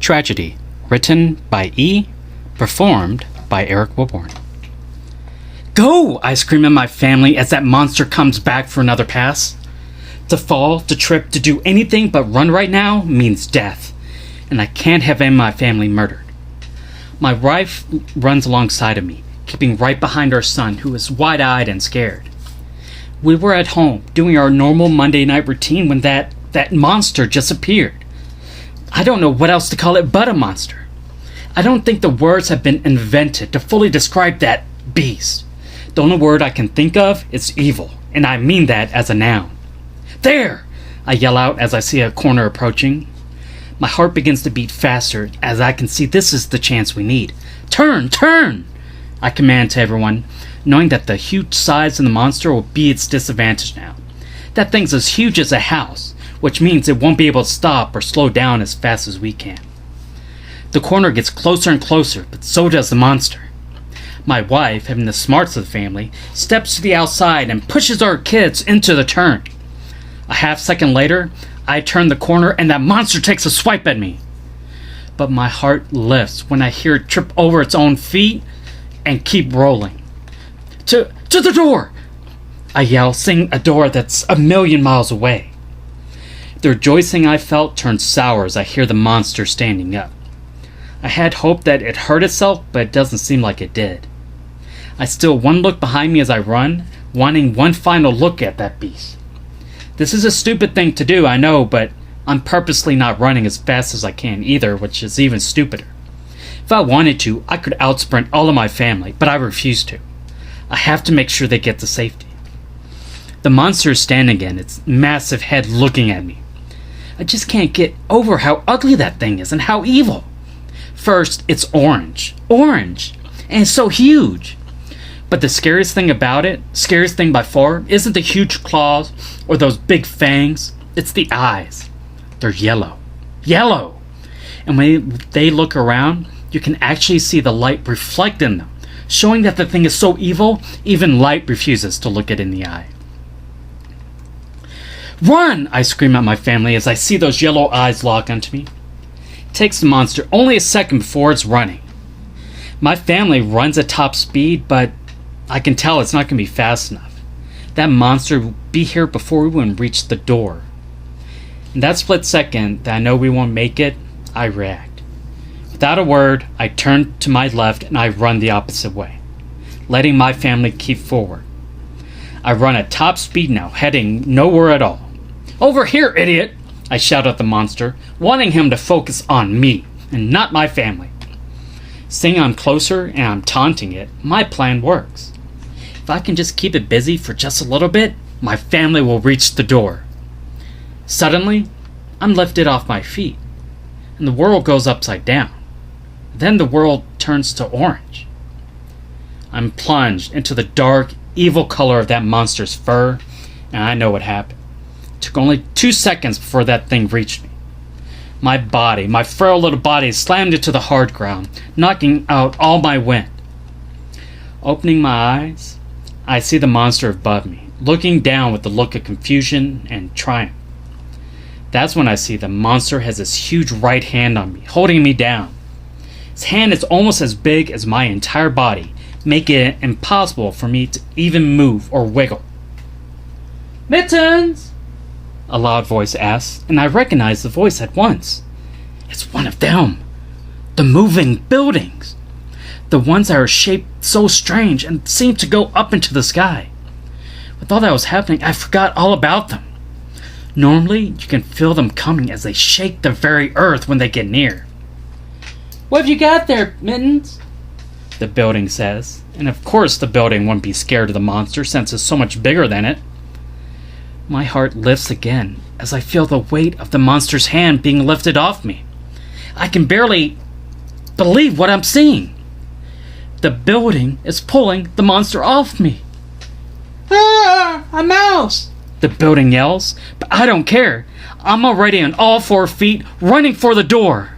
Tragedy, written by E, performed by Erik W. Go! I scream at my family as that monster comes back for another pass. To fall, to trip, to do anything but run right now means death, and I can't have any of my family murdered. My wife runs alongside of me, keeping right behind our son, who is wide-eyed and scared. We were at home, doing our normal Monday night routine when that monster just appeared. I don't know what else to call it but a monster. I don't think the words have been invented to fully describe that beast. The only word I can think of is evil, and I mean that as a noun. There! I yell out as I see a corner approaching. My heart begins to beat faster as I can see this is the chance we need. Turn! Turn! I command to everyone, knowing that the huge size of the monster will be its disadvantage now. That thing's as huge as a house, which means it won't be able to stop or slow down as fast as we can. The corner gets closer and closer, but so does the monster. My wife, having the smarts of the family, steps to the outside and pushes our kids into the turn. A half second later, I turn the corner and that monster takes a swipe at me. But my heart lifts when I hear it trip over its own feet and keep rolling. To the door! I yell, seeing a door that's a million miles away. The rejoicing I felt turns sour as I hear the monster standing up. I had hoped that it hurt itself, but it doesn't seem like it did. I steal one look behind me as I run, wanting one final look at that beast. This is a stupid thing to do, I know, but I'm purposely not running as fast as I can either, which is even stupider. If I wanted to, I could outsprint all of my family, but I refuse to. I have to make sure they get to safety. The monster is standing again, its massive head looking at me. I just can't get over how ugly that thing is and how evil. First, it's orange, and it's so huge. But the scariest thing about it, scariest thing by far, isn't the huge claws or those big fangs. It's the eyes. They're yellow. And when they look around, you can actually see the light reflect in them, showing that the thing is so evil, even light refuses to look it in the eye. Run! I scream at my family as I see those yellow eyes lock onto me. It takes the monster only a second before it's running. My family runs at top speed, but I can tell it's not going to be fast enough. That monster will be here before we even reach the door. In that split second that I know we won't make it, I react. Without a word, I turn to my left and I run the opposite way, letting my family keep forward. I run at top speed now, heading nowhere at all. Over here, idiot! I shout at the monster, wanting him to focus on me and not my family. Seeing I'm closer and I'm taunting it, my plan works. If I can just keep it busy for just a little bit, my family will reach the door. Suddenly, I'm lifted off my feet, and the world goes upside down. Then the world turns to orange. I'm plunged into the dark, evil color of that monster's fur, and I know what happened. It took only 2 seconds before that thing reached me. My frail little body slammed into the hard ground, knocking out all my wind. Opening my eyes, I see the monster above me, looking down with a look of confusion and triumph. That's when I see the monster has this huge right hand on me, holding me down. His hand is almost as big as my entire body, making it impossible for me to even move or wiggle. Mittens! A loud voice asks, and I recognize the voice at once. It's one of them. The moving buildings. The ones that are shaped so strange and seem to go up into the sky. With all that was happening, I forgot all about them. Normally, you can feel them coming as they shake the very earth when they get near. What have you got there, Mittens? The building says, and of course the building wouldn't be scared of the monster since it's so much bigger than it. My heart lifts again as I feel the weight of the monster's hand being lifted off me. I can barely believe what I'm seeing. The building is pulling the monster off me. Ah, a mouse! The building yells, but I don't care. I'm already on all 4 feet, running for the door.